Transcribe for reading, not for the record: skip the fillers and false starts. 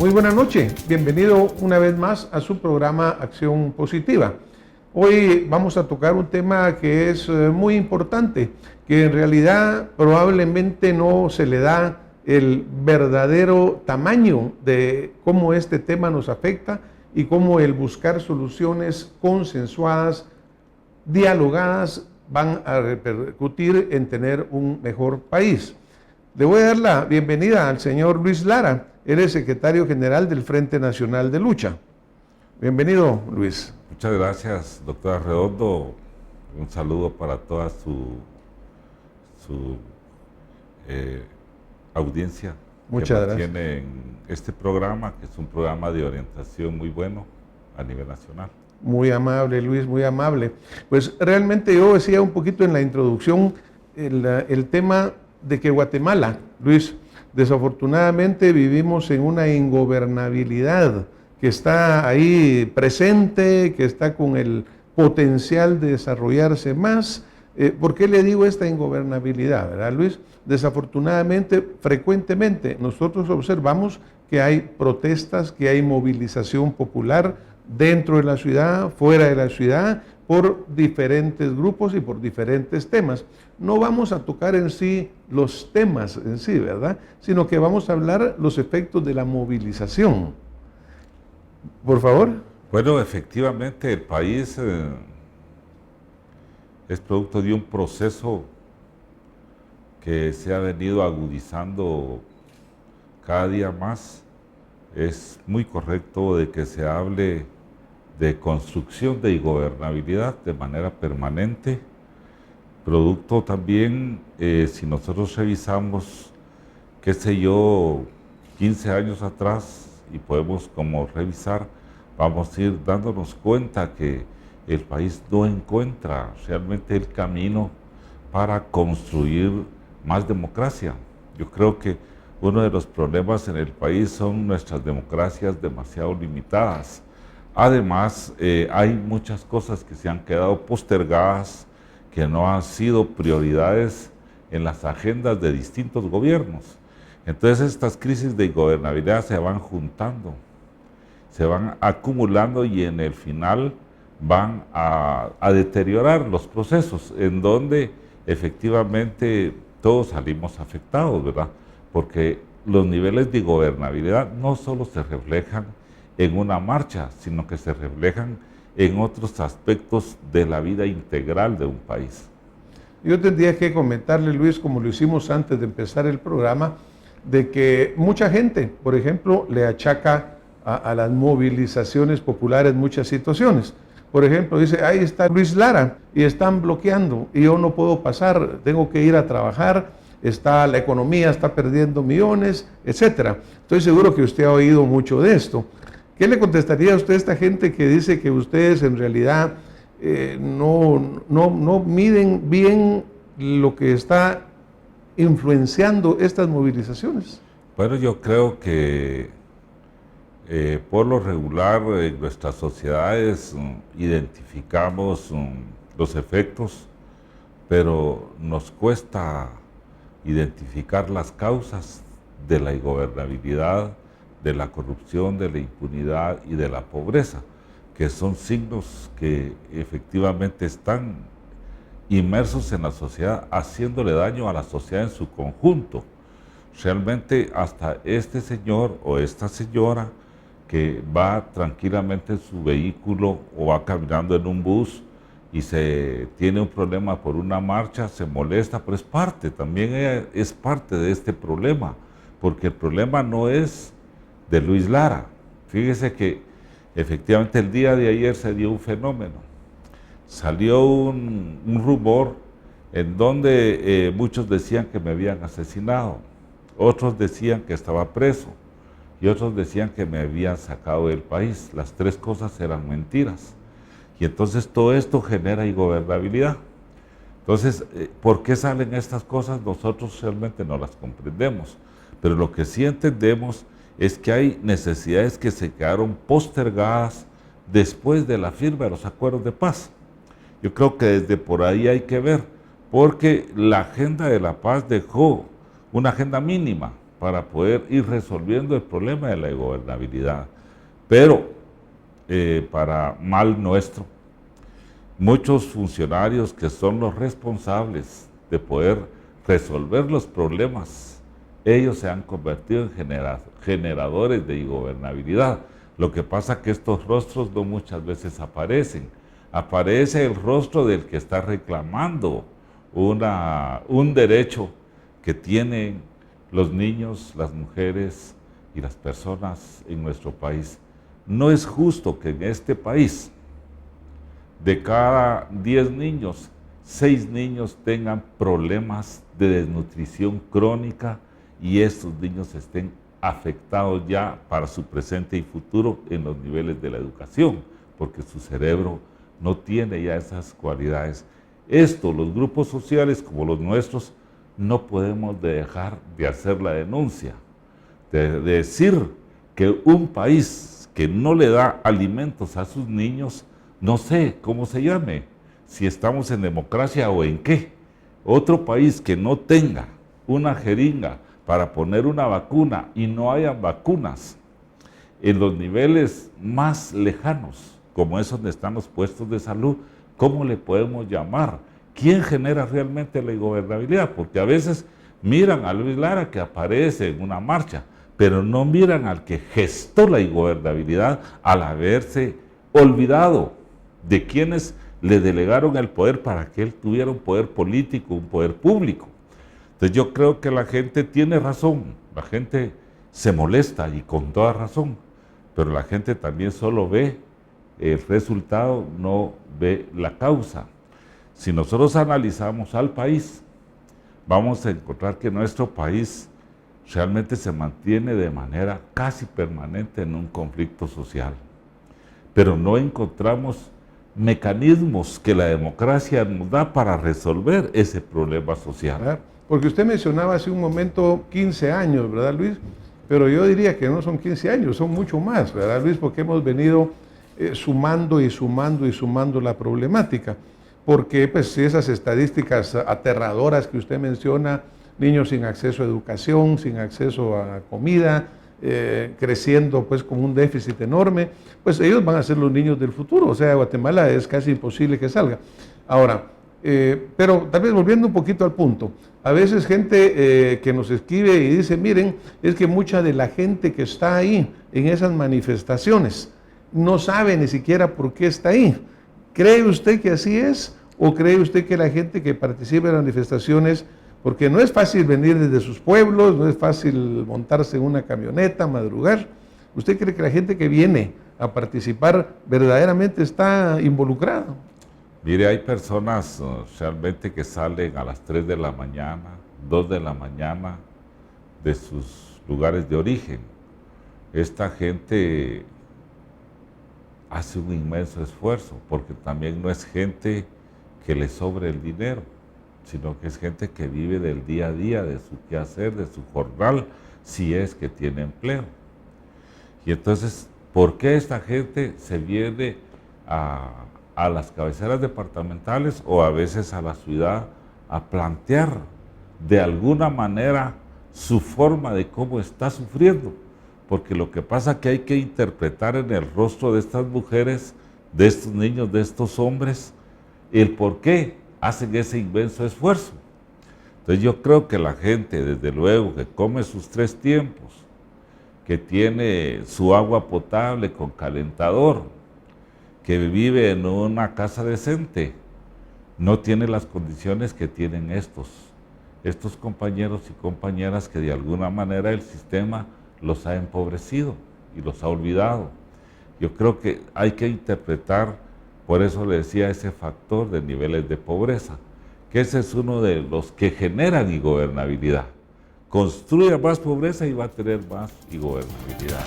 Muy buena noche, bienvenido una vez más a su programa Acción Positiva. Hoy vamos a tocar un tema que es muy importante, que en realidad probablemente no se le da el verdadero tamaño de cómo este tema nos afecta y cómo el buscar soluciones consensuadas, dialogadas, van a repercutir en tener un mejor país. Le voy a dar la bienvenida al señor Luis Lara. Él es secretario general del Frente Nacional de Lucha. Bienvenido, Luis. Muchas gracias, doctora Redondo. Un saludo para toda su audiencia. Muchas gracias. Tiene en este programa, que es un programa de orientación muy bueno a nivel nacional. Muy amable, Luis, muy amable. Pues realmente yo decía un poquito en la introducción el tema de que Guatemala, Luis, desafortunadamente vivimos en una ingobernabilidad que está ahí presente, que está con el potencial de desarrollarse más. ¿Por qué le digo esta ingobernabilidad, verdad, Luis? Desafortunadamente, frecuentemente nosotros observamos que hay protestas, que hay movilización popular dentro de la ciudad, fuera de la ciudad, por diferentes grupos y por diferentes temas. No vamos a tocar en sí los temas en sí, ¿verdad? Sino que vamos a hablar los efectos de la movilización. Por favor. Bueno, efectivamente el país es producto de un proceso que se ha venido agudizando cada día más. Es muy correcto de que se hable de construcción de ingobernabilidad de manera permanente, producto también, si nosotros revisamos, qué sé yo, 15 años atrás, y podemos como revisar, vamos a ir dándonos cuenta que el país no encuentra realmente el camino para construir más democracia. Yo creo que uno de los problemas en el país son nuestras democracias demasiado limitadas. Además, hay muchas cosas que se han quedado postergadas, que no han sido prioridades en las agendas de distintos gobiernos. Entonces, estas crisis de ingobernabilidad se van juntando, se van acumulando y en el final van a deteriorar los procesos, en donde efectivamente todos salimos afectados, ¿verdad? Porque los niveles de gobernabilidad no solo se reflejan en una marcha, sino que se reflejan en otros aspectos de la vida integral de un país. Yo tendría que comentarle, Luis, como lo hicimos antes de empezar el programa, de que mucha gente, por ejemplo, le achaca a las movilizaciones populares muchas situaciones. Por ejemplo, dice, ahí está Luis Lara y están bloqueando y yo no puedo pasar, tengo que ir a trabajar, la economía está perdiendo millones, etcétera. Estoy seguro que usted ha oído mucho de esto. ¿Qué le contestaría a usted a esta gente que dice que ustedes en realidad no miden bien lo que está influenciando estas movilizaciones? Bueno, yo creo que por lo regular en nuestras sociedades identificamos los efectos, pero nos cuesta identificar las causas de la ingobernabilidad, de la corrupción, de la impunidad y de la pobreza, que son signos que efectivamente están inmersos en la sociedad, haciéndole daño a la sociedad en su conjunto. Realmente hasta este señor o esta señora que va tranquilamente en su vehículo o va caminando en un bus y se tiene un problema por una marcha, se molesta, pero es parte, también ella es parte de este problema, porque el problema no es de Luis Lara. Fíjese que efectivamente el día de ayer se dio un fenómeno. Salió un rumor en donde muchos decían que me habían asesinado, otros decían que estaba preso y otros decían que me habían sacado del país. Las tres cosas eran mentiras. Y entonces todo esto genera ingobernabilidad. Entonces, ¿por qué salen estas cosas? Nosotros realmente no las comprendemos. Pero lo que sí entendemos es que hay necesidades que se quedaron postergadas después de la firma de los acuerdos de paz. Yo creo que desde por ahí hay que ver, porque la agenda de la paz dejó una agenda mínima, para poder ir resolviendo el problema de la ingobernabilidad. Pero, para mal nuestro, muchos funcionarios que son los responsables de poder resolver los problemas, ellos se han convertido en generadores de ingobernabilidad. Lo que pasa es que estos rostros no muchas veces aparecen. Aparece el rostro del que está reclamando un derecho que tienen los niños, las mujeres y las personas en nuestro país. No es justo que en este país, de cada 10 niños, 6 niños tengan problemas de desnutrición crónica y estos niños estén afectados ya para su presente y futuro en los niveles de la educación, porque su cerebro no tiene ya esas cualidades. Esto, los grupos sociales como los nuestros, no podemos dejar de hacer la denuncia, de decir que un país que no le da alimentos a sus niños, no sé cómo se llame, si estamos en democracia o en qué. Otro país que no tenga una jeringa para poner una vacuna y no haya vacunas en los niveles más lejanos, como es donde están los puestos de salud, ¿cómo le podemos llamar? ¿Quién genera realmente la ingobernabilidad? Porque a veces miran a Luis Lara que aparece en una marcha, pero no miran al que gestó la ingobernabilidad al haberse olvidado de quienes le delegaron el poder para que él tuviera un poder político, un poder público. Entonces yo creo que la gente tiene razón, la gente se molesta y con toda razón, pero la gente también solo ve el resultado, no ve la causa. Si nosotros analizamos al país, vamos a encontrar que nuestro país realmente se mantiene de manera casi permanente en un conflicto social, pero no encontramos mecanismos que la democracia nos da para resolver ese problema social. Porque usted mencionaba hace un momento 15 años, ¿verdad, Luis? Pero yo diría que no son 15 años, son mucho más, ¿verdad, Luis? Porque hemos venido sumando y sumando y sumando la problemática. Porque pues, esas estadísticas aterradoras que usted menciona, niños sin acceso a educación, sin acceso a comida, creciendo pues con un déficit enorme, pues ellos van a ser los niños del futuro. O sea, Guatemala es casi imposible que salga. Ahora, pero tal vez volviendo un poquito al punto, a veces gente que nos escribe y dice, miren, es que mucha de la gente que está ahí en esas manifestaciones no sabe ni siquiera por qué está ahí. ¿Cree usted que así es? ¿O cree usted que la gente que participa en las manifestaciones, porque no es fácil venir desde sus pueblos, no es fácil montarse en una camioneta, madrugar, ¿usted cree que la gente que viene a participar verdaderamente está involucrada? Mire, hay personas realmente que salen a las 3 de la mañana, 2 de la mañana de sus lugares de origen. Esta gente hace un inmenso esfuerzo, porque también no es gente que le sobre el dinero, sino que es gente que vive del día a día, de su quehacer, de su jornal, si es que tiene empleo. Y entonces, ¿por qué esta gente se viene a las cabeceras departamentales o a veces a la ciudad a plantear de alguna manera su forma de cómo está sufriendo? Porque lo que pasa es que hay que interpretar en el rostro de estas mujeres, de estos niños, de estos hombres, el por qué hacen ese inmenso esfuerzo. Entonces yo creo que la gente, desde luego, que come sus 3 tiempos, que tiene su agua potable con calentador, que vive en una casa decente, no tiene las condiciones que tienen estos compañeros y compañeras que de alguna manera el sistema los ha empobrecido y los ha olvidado. Yo creo que hay que interpretar, por eso le decía, ese factor de niveles de pobreza, que ese es uno de los que generan ingobernabilidad. Construya más pobreza y va a tener más ingobernabilidad.